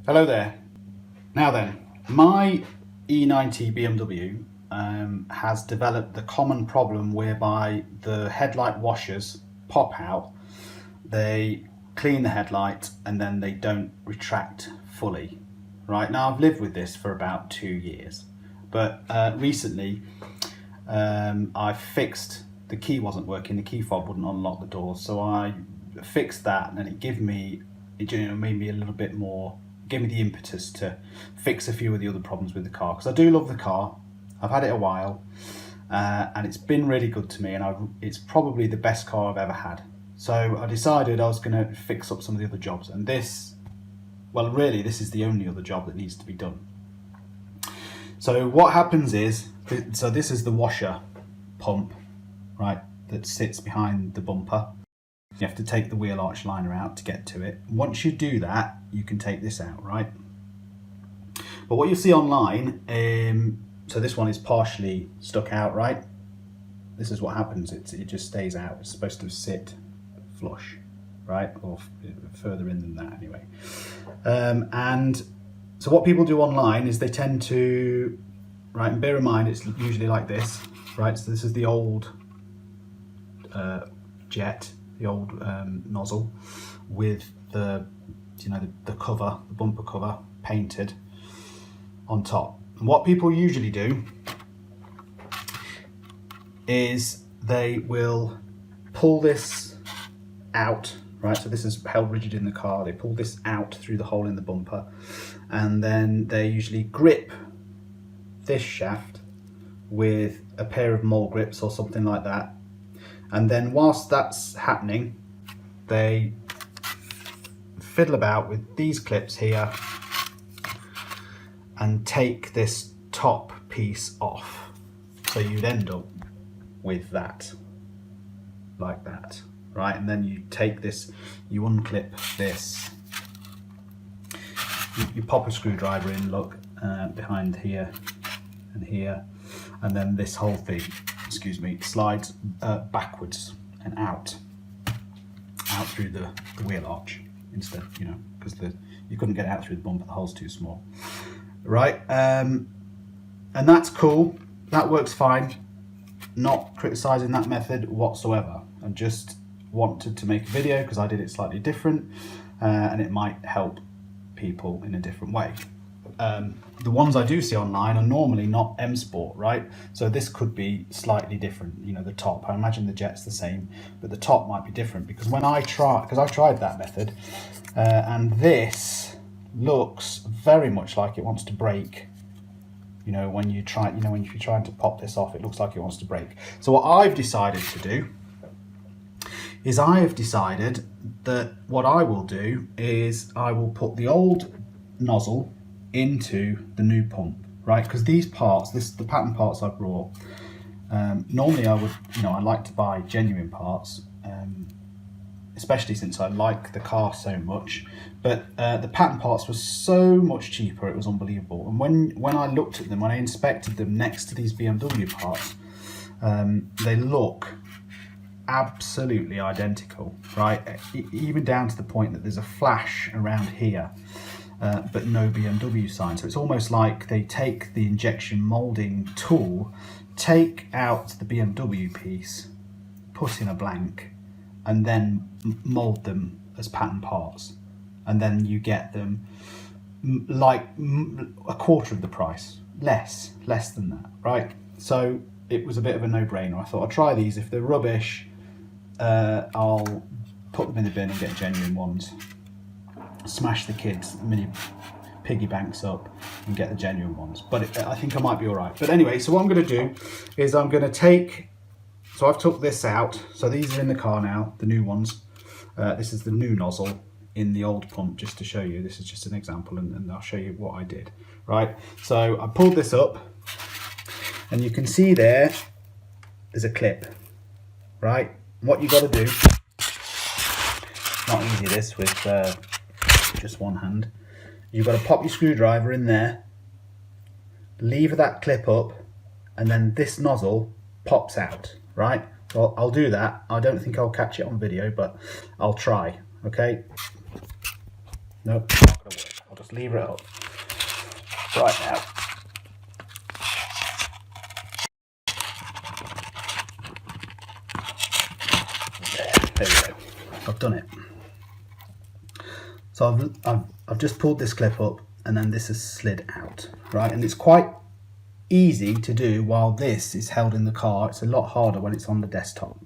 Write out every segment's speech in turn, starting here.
Hello there. Now then, my E90 BMW has developed the common problem whereby the headlight washers pop out, they clean the headlight and then they don't retract fully. Right, now I've lived with this for about 2 years, but recently I fixed, the key wasn't working, the key fob wouldn't unlock the doors, so I fixed that and it made me a little bit more, gave me the impetus to fix a few of the other problems with the car, because I do love the car. I've had it a while and it's been really good to me, and it's probably the best car I've ever had. So I decided I was going to fix up some of the other jobs, and this is the only other job that needs to be done. So what happens is, so this is the washer pump, right, that sits behind the bumper. You have to take the wheel arch liner out to get to it. Once you do that, you can take this out, right? But what you see online, so this one is partially stuck out, right? This is what happens, it just stays out. It's supposed to sit flush, right? Or further in than that anyway. And so what people do online is they tend to, right, and bear in mind it's usually like this, right? So this is the old jet, the old nozzle with the cover, the bumper cover painted on top. And what people usually do is they will pull this out, right? So this is held rigid in the car. They pull this out through the hole in the bumper, and then they usually grip this shaft with a pair of mole grips or something like that. And then whilst that's happening, they fiddle about with these clips here and take this top piece off. So you'd end up with that, like that, right? And then you take this, you unclip this, you pop a screwdriver in, look, behind here and here, and then this whole thing, slides backwards and out through the wheel arch instead, because you couldn't get out through the bumper, the hole's too small, right? And that's cool, that works fine. Not criticising that method whatsoever. I just wanted to make a video because I did it slightly different, and it might help people in a different way. The ones I do see online are normally not M Sport, right? So this could be slightly different, the top. I imagine the jet's the same, but the top might be different, because when I've tried that method, and this looks very much like it wants to break. When you're trying to pop this off, it looks like it wants to break. So what I've decided to do is that what I will do is I will put the old nozzle into the new pump, right? Because these parts, the pattern parts I brought, normally I like to buy genuine parts, especially since I like the car so much, but the pattern parts were so much cheaper, it was unbelievable. And when I looked at them, when I inspected them next to these BMW parts, they look absolutely identical, right? Even down to the point that there's a flash around here, but no BMW sign. So it's almost like they take the injection molding tool, take out the BMW piece, put in a blank, and then mold them as pattern parts, and then you get them like a quarter of the price, less than that, right? So it was a bit of a no-brainer. I thought I'd try these. If they're rubbish, I'll put them in the bin and get genuine ones, smash the kids' mini piggy banks up and get the genuine ones. But I think I might be all right. But anyway, so what I'm going to do is I'm going to take, so I've took this out. So these are in the car now, the new ones. This is the new nozzle in the old pump, just to show you. This is just an example, and I'll show you what I did, right? So I pulled this up, and you can see there's a clip, right? What you got to do, not easy this with just one hand, you've got to pop your screwdriver in there, lever that clip up, and then this nozzle pops out, right? So I'll do that. I don't think I'll catch it on video, but I'll try, okay? Nope, not gonna work. I'll just lever it up right now. There we go. I've done it. So I've just pulled this clip up, and then this has slid out, right? And it's quite easy to do while this is held in the car. It's a lot harder when it's on the desktop.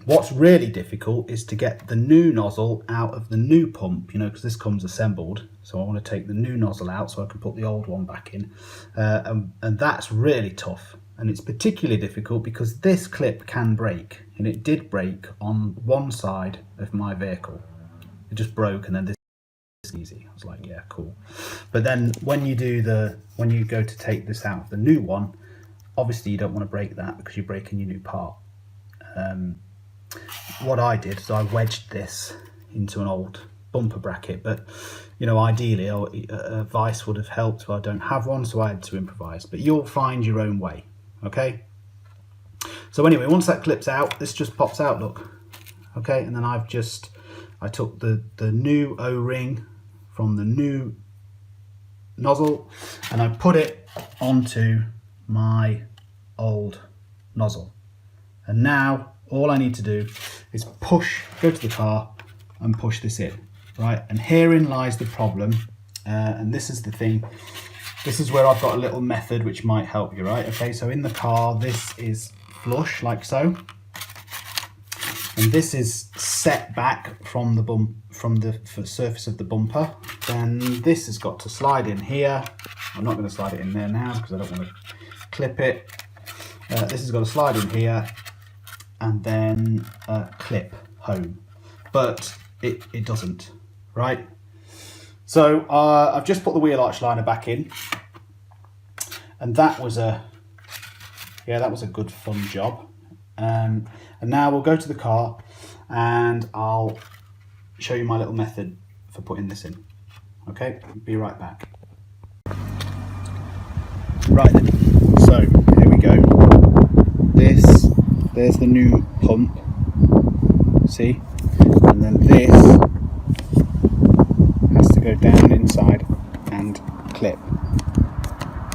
What's really difficult is to get the new nozzle out of the new pump, you know, because this comes assembled. So I want to take the new nozzle out so I can put the old one back in. And that's really tough. And it's particularly difficult because this clip can break, and it did break on one side of my vehicle. It just broke, and then this is easy. I was like, yeah, cool. But then when you go to take this out of the new one, obviously you don't want to break that because you're breaking your new part. What I did is I wedged this into an old bumper bracket, but you know, ideally a vise would have helped, but I don't have one, so I had to improvise. But you'll find your own way, okay? So anyway, once that clips out, this just pops out, look, okay? And then I took the new O-ring from the new nozzle and I put it onto my old nozzle. And now all I need to do is go to the car and push this in, right? And herein lies the problem. And this is the thing. This is where I've got a little method which might help you, right? Okay, so in the car, this is flush like so. And this is set back from the surface of the bumper. Then this has got to slide in here. I'm not going to slide it in there now because I don't want to clip it. This has got to slide in here and then clip home, but it doesn't, right? So I've just put the wheel arch liner back in, and that was a good fun job. And now we'll go to the car and I'll show you my little method for putting this in. Okay, be right back. Right then, so here we go. There's the new pump, see? And then this has to go down inside and clip,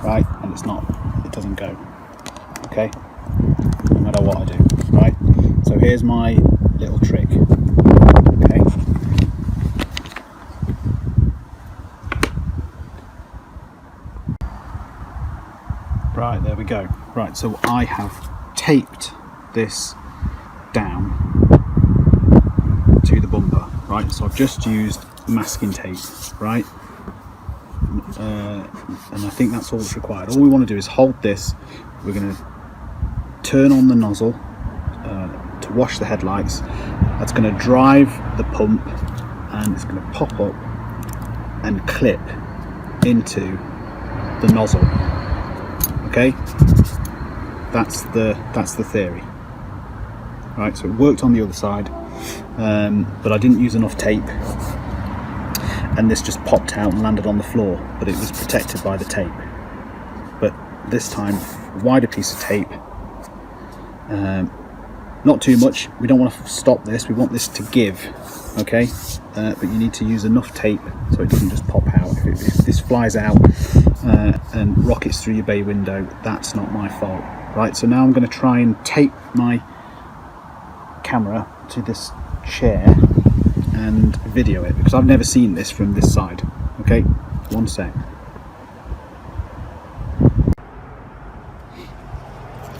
right? And it doesn't go, okay? No matter what I do, right? So here's my little trick, okay? Right, there we go. Right, so I have taped this down to the bumper, right? So I've just used masking tape, right? And I think that's all that's required. All we want to do is hold this. We're going to turn on the nozzle to wash the headlights. That's going to drive the pump, and it's going to pop up and clip into the nozzle. Okay, that's the theory. Right, so it worked on the other side, but I didn't use enough tape, and this just popped out and landed on the floor, but it was protected by the tape. But this time, a wider piece of tape, not too much. We don't want to stop this, we want this to give, okay? But you need to use enough tape so it doesn't just pop out. If this flies out and rockets through your bay window, that's not my fault. Right, so now I'm going to try and tape my camera to this chair and video it, because I've never seen this from this side. Okay, one sec.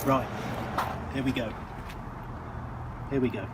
Right, here we go. Here we go.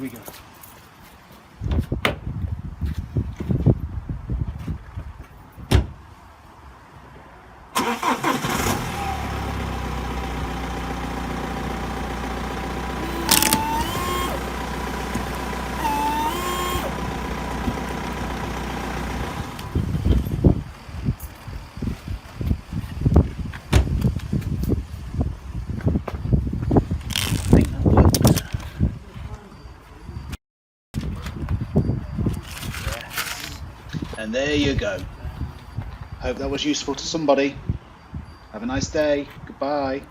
we go. I think that worked. Yes. And there you go. Hope that was useful to somebody. Have a nice day. Goodbye.